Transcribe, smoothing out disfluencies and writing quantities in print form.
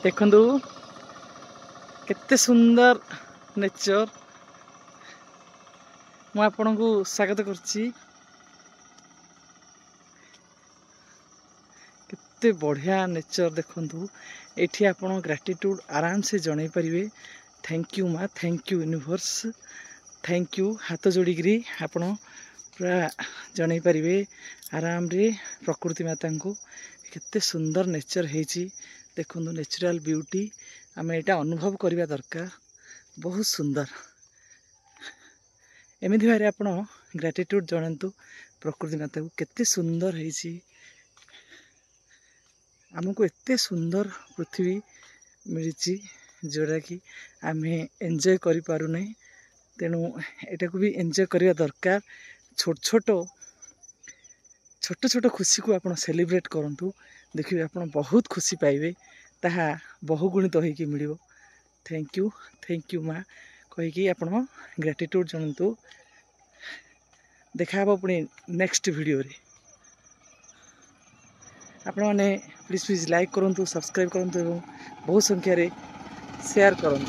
देखु केते सुंदर नेचर मु आपन को स्वागत करछि। केते बढ़िया नेचर देखु एठी आपन ग्रेटिट्यूड आराम से जणै परिवे। थैंक यू माँ, thank you universe, thank you हाथ जोड़िकी आपन पूरा जणै परिवे आराम रे प्रकृति माता को। केते सुंदर नेचर हेची देखु, नेचुरल ब्यूटी आम एटा अनुभव करने दरकार। बहुत सुंदर एमती भाई आप ग्रेटिट्यूड जनातु प्रकृति माता को। केते सुंदर हेची आमको एते सुंदर पृथ्वी मिली जोड़ा कि आम एंजॉय करि पारु नै। तेणु एटा को भी एंजॉय करने दरकार। छोट छोट खुशी को आप सेलिब्रेट करंतु, देखिए आप बहुत खुशी पाइबे, ताहा बहुगुणित होइकी मिलिबो। थैंक यू माँ कहीकि आप ग्रेटिट्यूड जनातु। देखा पुणी नेक्स्ट वीडियो रे। आपण मैंने प्लीज लाइक करूँ, सब्सक्राइब करूँ, बहुत संख्यार शेयर करूँ।